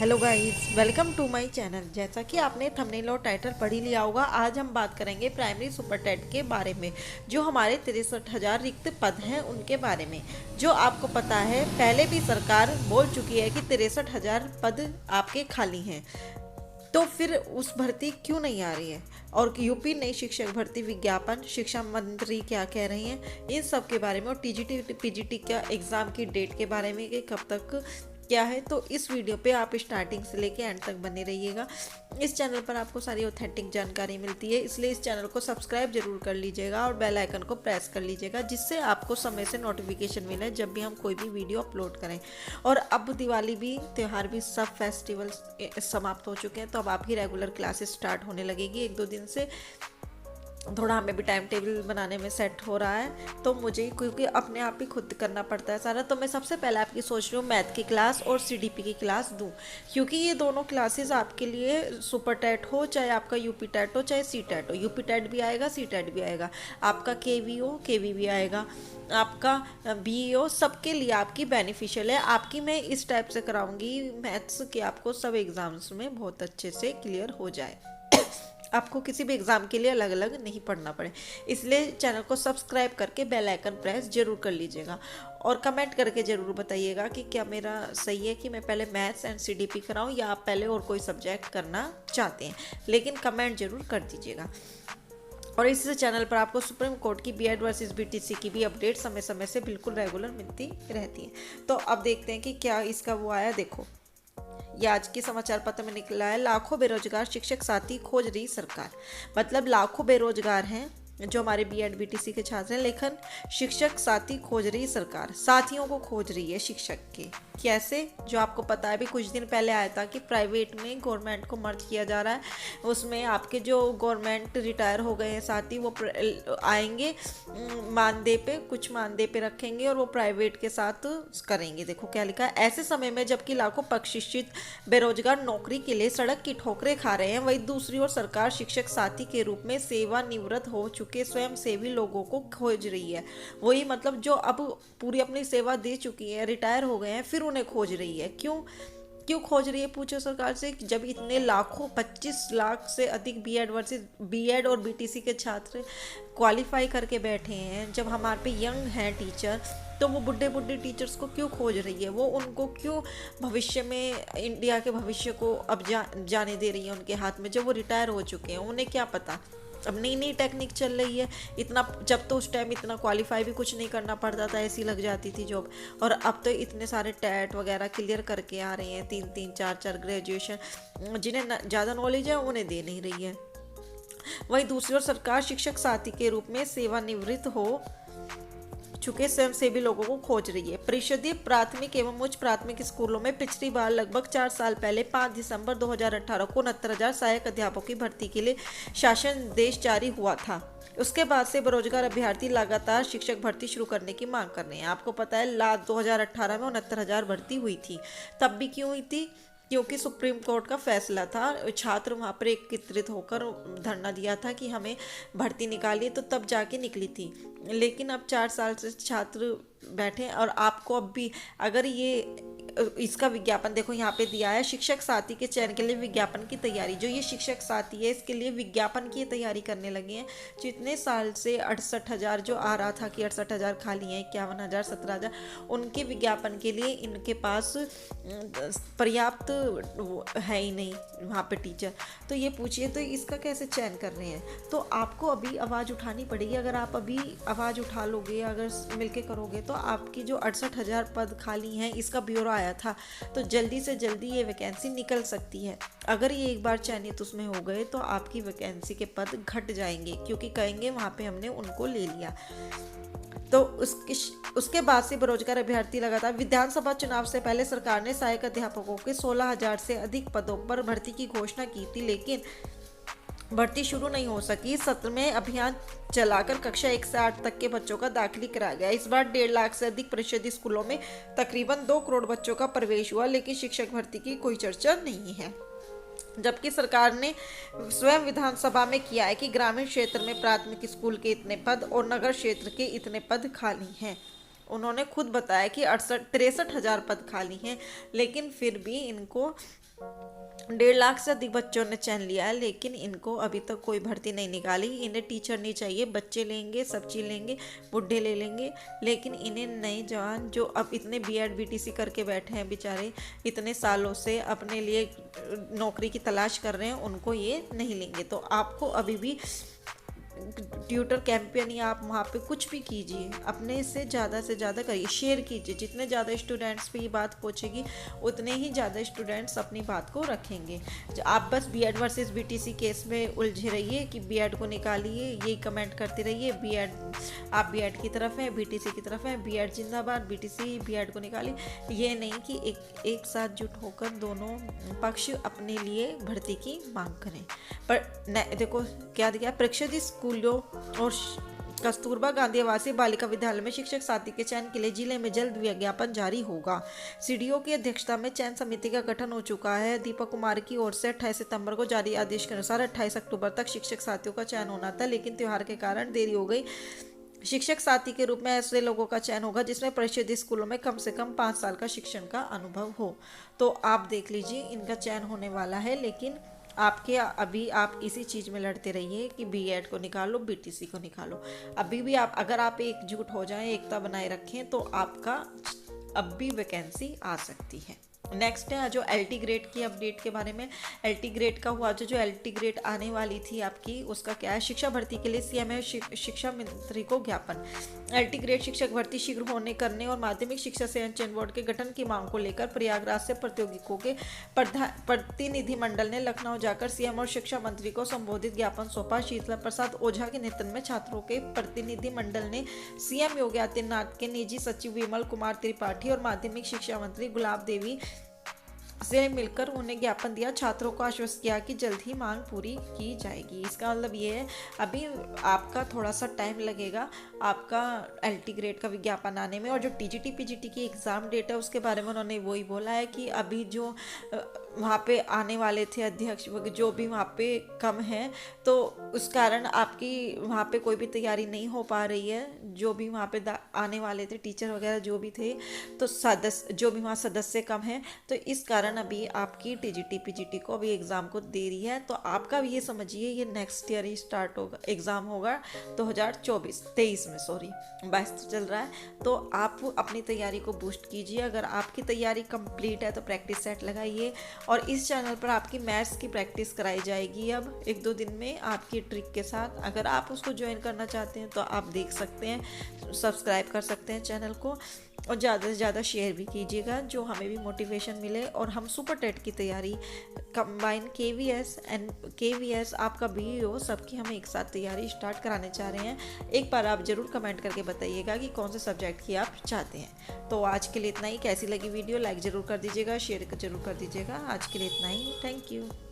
Hello guys, welcome to my channel. जैसा कि आपने थंबनेल और टाइटल पढ़ ही लिया होगा, आज हम बात करेंगे प्राइमरी सुपर टेट के बारे में। जो हमारे 63,000 रिक्त पद हैं उनके बारे में। जो आपको पता है, पहले भी सरकार बोल चुकी है कि 63,000 पद आपके खाली हैं, तो फिर उस भर्ती क्यों नहीं आ रही है। और यूपी नई शिक्षक भर्ती विज्ञापन, शिक्षा मंत्री क्या कह रही हैं, इन सब के बारे में, और टीजीटी पीजीटी का एग्ज़ाम की डेट के बारे में कि कब तक क्या है। तो इस वीडियो पे आप स्टार्टिंग से लेके एंड तक बने रहिएगा। इस चैनल पर आपको सारी ऑथेंटिक जानकारी मिलती है, इसलिए इस चैनल को सब्सक्राइब जरूर कर लीजिएगा और बेल आइकन को प्रेस कर लीजिएगा, जिससे आपको समय से नोटिफिकेशन मिले जब भी हम कोई भी वीडियो अपलोड करें। और अब दिवाली भी, त्यौहार भी, सब फेस्टिवल्स समाप्त हो चुके हैं, तो अब आपकी रेगुलर क्लासेस स्टार्ट होने लगेगी एक दो दिन से। थोड़ा हमें भी टाइम टेबल बनाने में सेट हो रहा है, तो मुझे क्योंकि अपने आप ही खुद करना पड़ता है सारा, तो मैं सबसे पहले आपकी सोच रही हूँ मैथ की क्लास और सीडीपी की क्लास दूँ, क्योंकि ये दोनों क्लासेस आपके लिए सुपर टेट हो, चाहे आपका यूपी टेट हो, चाहे सी टेट हो। यूपी टेट भी आएगा, सी टेट भी आएगा, आपका केवी हो, केवी भी आएगा, आपका बी हो, सबके लिए आपकी बेनिफिशियल है। आपकी मैं इस टाइप से कराऊंगी मैथ्स कि आपको सब एग्जाम्स में बहुत अच्छे से क्लियर हो जाए, आपको किसी भी एग्ज़ाम के लिए अलग अलग नहीं पढ़ना पड़े। इसलिए चैनल को सब्सक्राइब करके बेल आइकन प्रेस जरूर कर लीजिएगा, और कमेंट करके ज़रूर बताइएगा कि क्या मेरा सही है कि मैं पहले मैथ्स एंड सीडीपी कराऊं, या आप पहले और कोई सब्जेक्ट करना चाहते हैं। लेकिन कमेंट जरूर कर दीजिएगा। और इस चैनल पर आपको सुप्रीम कोर्ट की बीएड वर्सेस बीटीसी की भी अपडेट समय समय से बिल्कुल रेगुलर मिलती रहती है। तो अब देखते हैं कि क्या इसका वो आया। देखो, ये आज के समाचार पत्र में निकला है, लाखों बेरोजगार शिक्षक साथी खोज रही सरकार। मतलब लाखों बेरोजगार हैं जो हमारे बीएड बीटीसी के छात्र हैं, लेकिन शिक्षक साथी खोज रही सरकार, साथियों को खोज रही है शिक्षक के। कैसे? जो आपको पता है, अभी कुछ दिन पहले आया था कि प्राइवेट में गवर्नमेंट को मर्ज किया जा रहा है। उसमें आपके जो गवर्नमेंट रिटायर हो गए हैं साथी, वो आएंगे मानदेय पे, कुछ मानदेय पे रखेंगे और वो प्राइवेट के साथ करेंगे। देखो क्या लिखा है, ऐसे समय में जबकि लाखों प्रशिक्षित बेरोजगार नौकरी के लिए सड़क की ठोकरें खा रहे हैं, वहीं दूसरी ओर सरकार शिक्षक साथी के रूप में सेवानिवृत्त हो चुके स्वयं सेवी लोगों को खोज रही है। वही मतलब जो अब पूरी अपनी सेवा दे चुकी है, रिटायर हो गए हैं, फिर उन्हें खोज रही है। क्यों क्यों खोज रही है, पूछो सरकार से। जब इतने लाखों 25 लाख से अधिक बीएड वर्सेस बीएड और बीटीसी के छात्र क्वालिफाई करके बैठे हैं, जब हमारे पे यंग हैं टीचर, तो वो बुढ़े बुढ़े टीचर्स को क्यों खोज रही है? वो उनको क्यों भविष्य में, इंडिया के भविष्य को अब जाने दे रही है उनके हाथ में, जब वो रिटायर हो चुके हैं? उन्हें क्या पता, अब नई नई टेक्निक चल रही है। इतना, जब तो उस टाइम इतना क्वालिफाई भी कुछ नहीं करना पड़ता था, ऐसी लग जाती थी जॉब। और अब तो इतने सारे टैट वगैरह क्लियर करके आ रहे हैं, 3-3 4-4 ग्रेजुएशन। जिन्हें ज़्यादा नॉलेज है उन्हें दे नहीं रही है। वहीं दूसरी ओर सरकार शिक्षक साथी के रूप में सेवानिवृत्त हो चुके स्वयंसेवी लोगों को खोज रही है। परिषदीय प्राथमिक एवं उच्च प्राथमिक स्कूलों में पिछली बार लगभग 4 साल पहले 5 दिसंबर 2018 को 69,000 सहायक अध्यापकों की भर्ती के लिए शासन देश जारी हुआ था। उसके बाद से बेरोजगार अभ्यर्थी लगातार शिक्षक भर्ती शुरू करने की मांग कर रहे हैं। आपको पता है, 2018 में 69,000 भर्ती हुई थी। तब भी क्यों हुई थी? क्योंकि सुप्रीम कोर्ट का फैसला था। छात्र वहाँ पर एकत्रित होकर धरना दिया था कि हमें भर्ती निकालिए, तो तब जाके निकली थी। लेकिन अब 4 साल से छात्र बैठे, और आपको अब भी अगर ये इसका विज्ञापन देखो, यहाँ पे दिया है, शिक्षक साथी के चयन के लिए विज्ञापन की तैयारी। जो ये शिक्षक साथी है, इसके लिए विज्ञापन की तैयारी करने लगे हैं। जो इतने साल से 68,000 जो आ रहा था कि 68,000 खाली हैं, 51,000, 17,000, उनके विज्ञापन के लिए इनके पास पर्याप्त है ही नहीं वहाँ पे टीचर। तो ये पूछिए, तो इसका कैसे चयन कर रहे हैं? तो आपको अभी आवाज़ उठानी पड़ेगी। अगर आप अभी आवाज़ उठा लोगे, अगर मिलके करोगे, तो आपकी जो 68,000 पद खाली हैं, इसका ब्यौरा आया था, तो जल्दी से जल्दी ये वैकेंसी निकल सकती है। अगर ये एक बार चयनित उसमें हो गए, तो आपकी वैकेंसी के पद घट जाएंगे, क्योंकि कहेंगे वहाँ पे हमने उनको ले लिया। तो उसके बाद से बेरोजगार अभ्यर्थी लगातार, विधानसभा चुनाव से पहले सरकार ने सहायक अध्यापकों के 16,000 से अधिक पदों पर भर्ती की घोषणा की थी, लेकिन भर्ती शुरू नहीं हो सकी। सत्र में अभियान चलाकर कक्षा 1 से 8 तक के बच्चों का दाखिल कराया गया। इस बार 1.5 लाख से अधिक परिषदीय स्कूलों में तकरीबन 2 करोड़ बच्चों का प्रवेश हुआ, लेकिन शिक्षक भर्ती की कोई चर्चा नहीं है। जबकि सरकार ने स्वयं विधानसभा में किया है कि ग्रामीण क्षेत्र में प्राथमिक स्कूल के इतने पद और नगर क्षेत्र के इतने पद खाली हैं। उन्होंने खुद बताया कि 63,000 पद खाली हैं, लेकिन फिर भी इनको 1.5 लाख से अधिक बच्चों ने चयन लिया है, लेकिन इनको अभी तक कोई भर्ती नहीं निकाली। इन्हें टीचर नहीं चाहिए, बच्चे लेंगे, सब चीज़ लेंगे, बुढ़े ले लेंगे, लेकिन इन्हें नए जवान जो अब इतने बीएड बीटीसी करके बैठे हैं बेचारे, इतने सालों से अपने लिए नौकरी की तलाश कर रहे हैं, उनको ये नहीं लेंगे। तो आपको अभी भी ट्यूटर कैंपेन या आप वहाँ पे कुछ भी कीजिए, अपने से ज़्यादा करिए, शेयर कीजिए। जितने ज़्यादा स्टूडेंट्स पे ये बात पहुँचेगी उतने ही ज़्यादा स्टूडेंट्स अपनी बात को रखेंगे। आप बस बीएड वर्सेस बीटीसी केस में उलझे रहिए कि बीएड को निकालिए, यही कमेंट करते रहिए, बीएड आप बीएड की तरफ हैं, बीटीसी की तरफ हैं, बीएड जिंदाबाद, बीटीसी बीएड को निकालिए। ये नहीं कि एक साथ जुट होकर दोनों पक्ष अपने लिए भर्ती की मांग करें। पर देखो क्या दिया, प्रेक्षित स्कूलों और कस्तूरबा गांधी आवासीय बालिका विद्यालय में शिक्षक साथी के चयन के लिए जिले में जल्द विज्ञापन जारी होगा। सीडीओ की अध्यक्षता में चयन समिति का गठन हो चुका है। दीपक कुमार की ओर से 28 सितंबर को जारी आदेश के अनुसार 28 अक्टूबर तक शिक्षक साथियों का चयन होना था, लेकिन त्योहार के कारण देरी हो गई। शिक्षक साथी के रूप में ऐसे लोगों का चयन होगा जिसमें परिषदीय स्कूलों में कम से कम 5 साल का शिक्षण का अनुभव हो। तो आप देख लीजिए, इनका चयन होने वाला है, लेकिन अभी आप इसी चीज़ में लड़ते रहिए कि बीएड को निकालो, बीटीसी को निकालो। अभी भी अगर आप एकजुट हो जाएं, एकता बनाए रखें, तो आपका अब भी वैकेंसी आ सकती है। नेक्स्ट है जो एलटी ग्रेड की अपडेट के बारे में। एलटी ग्रेड का हुआ जो एलटी ग्रेड आने वाली थी आपकी, उसका क्या है, शिक्षा भर्ती के लिए सीएम शिक्षा मंत्री को ज्ञापन। एलटी ग्रेड शिक्षक भर्ती शीघ्र होने करने और माध्यमिक शिक्षा चयन बोर्ड के गठन की मांग को लेकर प्रयागराज से प्रतियोगियों के प्रतिनिधिमंडल ने लखनऊ जाकर सीएम और शिक्षा मंत्री को संबोधित ज्ञापन सौंपा। शीतला प्रसाद ओझा के नेतृत्व में छात्रों के प्रतिनिधिमंडल ने सीएम योगी आदित्यनाथ के निजी सचिव विमल कुमार त्रिपाठी और माध्यमिक शिक्षा मंत्री गुलाब देवी से मिलकर उन्हें ज्ञापन दिया। छात्रों को आश्वस्त किया कि जल्द ही मांग पूरी की जाएगी। इसका मतलब ये है अभी आपका थोड़ा सा टाइम लगेगा आपका एलटी ग्रेड का विज्ञापन आने में। और जो टीजीटी पीजीटी की एग्ज़ाम डेट है उसके बारे में उन्होंने वही बोला है कि अभी जो वहाँ पे आने वाले थे अध्यक्ष जो भी वहाँ पे कम हैं, तो उस कारण आपकी वहाँ पे कोई भी तैयारी नहीं हो पा रही है। जो भी वहाँ पे आने वाले थे टीचर वगैरह जो भी थे, तो जो भी वहाँ सदस्य कम हैं, तो इस कारण अभी आपकी टीजीटी पीजीटी को अभी एग्ज़ाम को देरी है। तो आपका भी ये समझिए ये नेक्स्ट ईयर ही स्टार्ट होगा, एग्ज़ाम होगा 2023 में, सॉरी 22 चल रहा है। तो आप अपनी तैयारी को बूस्ट कीजिए। अगर आपकी तैयारी कंप्लीट है तो प्रैक्टिस सेट लगाइए। और इस चैनल पर आपकी मैथ्स की प्रैक्टिस कराई जाएगी अब 1-2 दिन में आपकी ट्रिक के साथ। अगर आप उसको ज्वाइन करना चाहते हैं तो आप देख सकते हैं, सब्सक्राइब कर सकते हैं चैनल को, और ज़्यादा से ज़्यादा शेयर भी कीजिएगा जो हमें भी मोटिवेशन मिले। और हम सुपर टेट की तैयारी कंबाइन केवीएस आपका बीईओ सबकी हम एक साथ तैयारी स्टार्ट कराने चाह रहे हैं। एक बार आप ज़रूर कमेंट करके बताइएगा कि कौन से सब्जेक्ट की आप चाहते हैं। तो आज के लिए इतना ही। कैसी लगी वीडियो लाइक ज़रूर कर दीजिएगा, शेयर ज़रूर कर दीजिएगा। आज के लिए इतना ही। Thank you.